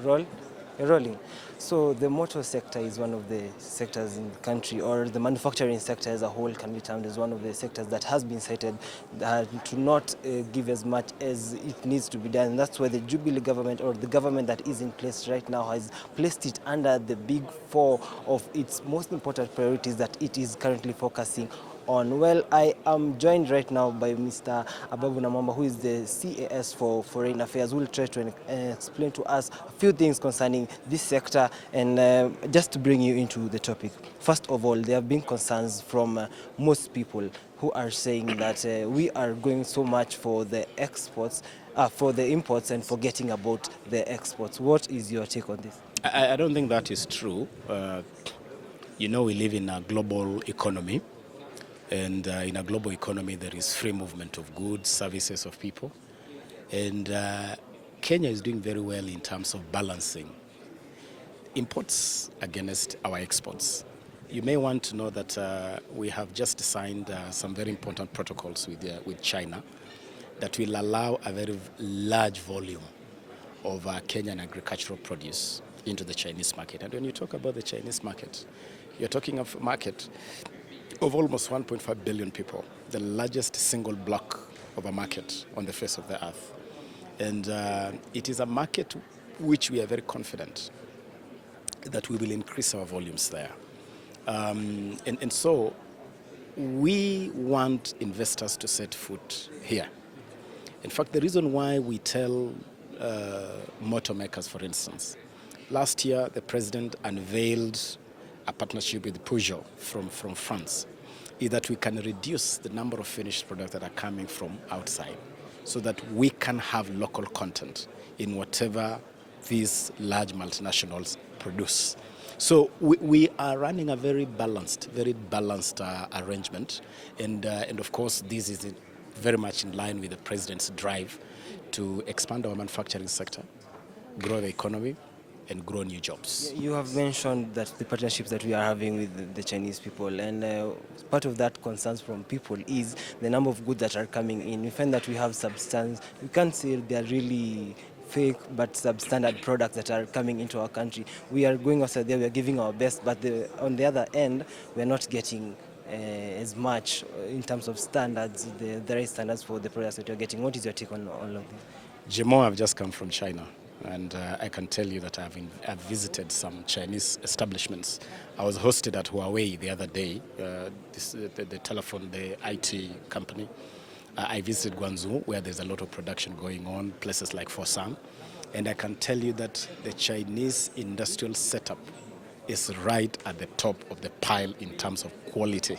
Roll, rolling. So the motor sector is one of the sectors in the country, or the manufacturing sector as a whole can be termed as one of the sectors that has been cited to not give as much as it needs to be done. And that's why the Jubilee government, or the government that is in place right now, has placed it under the big four of its most important priorities that it is currently focusing on. Well, I am joined right now by Mr. Ababu Namwamba, who is the CAS for Foreign Affairs, who will try to explain to us a few things concerning this sector and just to bring you into the topic. First of all, there have been concerns from most people who are saying that we are going so much for the exports, for the imports and forgetting about the exports. What is your take on this? I don't think that is true. We live in a global economy, and in a global economy, there is free movement of goods, services, of people. And Kenya is doing very well in terms of balancing imports against our exports. You may want to know that we have just signed some very important protocols with China that will allow a very large volume of Kenyan agricultural produce into the Chinese market. And when you talk about the Chinese market, you're talking of a market of almost 1.5 billion people, the largest single block of a market on the face of the earth. And it is a market which we are very confident that we will increase our volumes there. And so we want investors to set foot here. In fact, the reason why we tell motor makers, for instance, last year the president unveiled a partnership with Peugeot from France, is that we can reduce the number of finished products that are coming from outside so that we can have local content in whatever these large multinationals produce. So we are running a very balanced arrangement, and of course this is very much in line with the president's drive to expand our manufacturing sector, grow the economy, and grow new jobs. You have mentioned that the partnerships that we are having with the Chinese people, and part of that concerns from people is the number of goods that are coming in. We find that we have substance, we can't say they're really fake, but substandard products that are coming into our country. We are going outside there, we are giving our best, but on the other end, we're not getting as much in terms of standards, the right standards for the products that you're getting. What is your take on all of this? Jemo, I've just come from China, and I can tell you that I've visited some Chinese establishments. I was hosted at Huawei the other day, the telephone, the IT company. I visited Guangzhou, where there's a lot of production going on, places like Foshan, and I can tell you that the Chinese industrial setup is right at the top of the pile in terms of quality.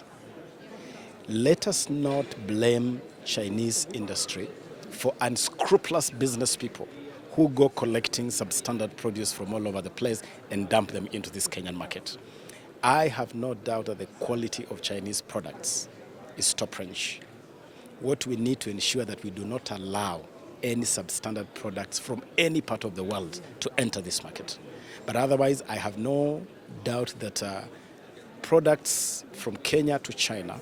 Let us not blame Chinese industry for unscrupulous business people who go collecting substandard produce from all over the place and dump them into this Kenyan market. I have no doubt that the quality of Chinese products is top range. What we need to ensure that we do not allow any substandard products from any part of the world to enter this market. But otherwise, I have no doubt that products from Kenya to China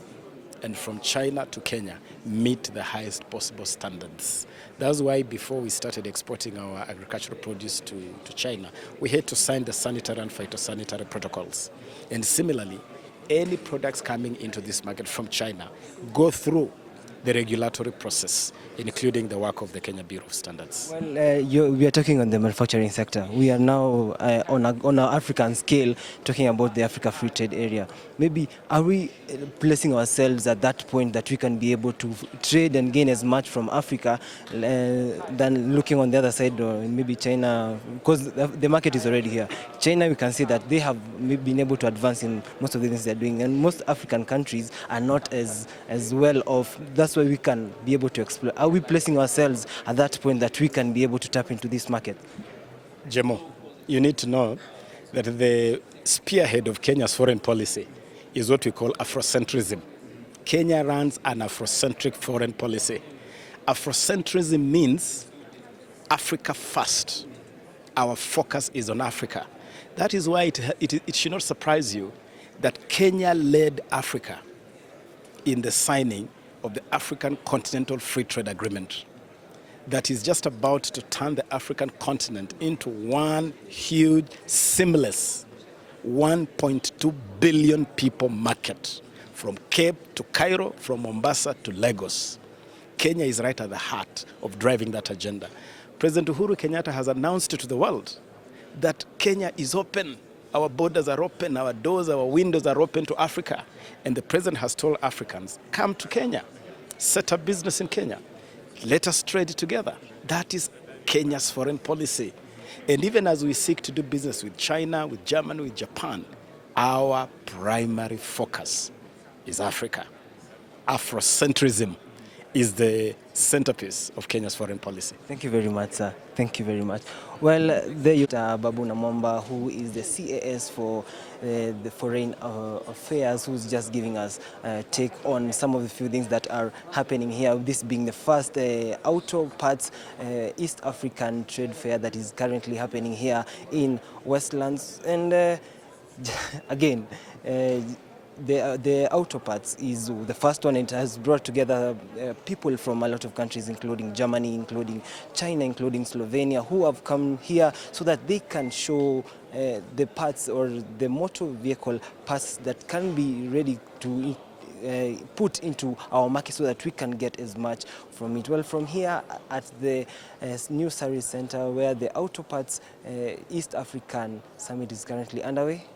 and from China to Kenya meet the highest possible standards. That's why before we started exporting our agricultural produce to China, we had to sign the sanitary and phytosanitary protocols. And similarly, any products coming into this market from China go through the regulatory process, including the work of the Kenya Bureau of Standards. Well, we are talking on the manufacturing sector. We are now on an African scale talking about the Africa Free Trade Area. Maybe are we placing ourselves at that point that we can be able to trade and gain as much from Africa than looking on the other side, or maybe China, because the market is already here. China, we can see that they have been able to advance in most of the things they're doing, and most African countries are not as well off. That's why we can be able to explore. Are we placing ourselves at that point that we can be able to tap into this market? Jemo, you need to know that the spearhead of Kenya's foreign policy is what we call Afrocentricism. Kenya runs an Afrocentric foreign policy. Afrocentrism means Africa first. Our focus is on Africa. That is why it should not surprise you that Kenya led Africa in the signing of the African Continental Free Trade Agreement. that is just about to turn the African continent into one huge, seamless 1.2 billion people market, from Cape to Cairo, from Mombasa to Lagos. Kenya is right at the heart of driving that agenda. President Uhuru Kenyatta has announced to the world that Kenya is open. Our borders are open, our doors, our windows are open to Africa. And the president has told Africans, come to Kenya, set up business in Kenya. Let us trade together. That is Kenya's foreign policy. And even as we seek to do business with China, with Germany, with Japan, our primary focus is Africa. Afrocentrism is the centerpiece of Kenya's foreign policy. Thank you very much, sir. Thank you very much. Well, there you are, Ababu Namwamba, who is the CAS for the Foreign Affairs, who's just giving us take on some of the few things that are happening here. This being the first auto parts East African trade fair that is currently happening here in Westlands. And again, the auto parts is the first one. It has brought together people from a lot of countries, including Germany, including China, including Slovenia, who have come here so that they can show the parts or the motor vehicle parts that can be ready to put into our market so that we can get as much from it. Well, from here at the new service center where the Auto Parts East African Summit is currently underway,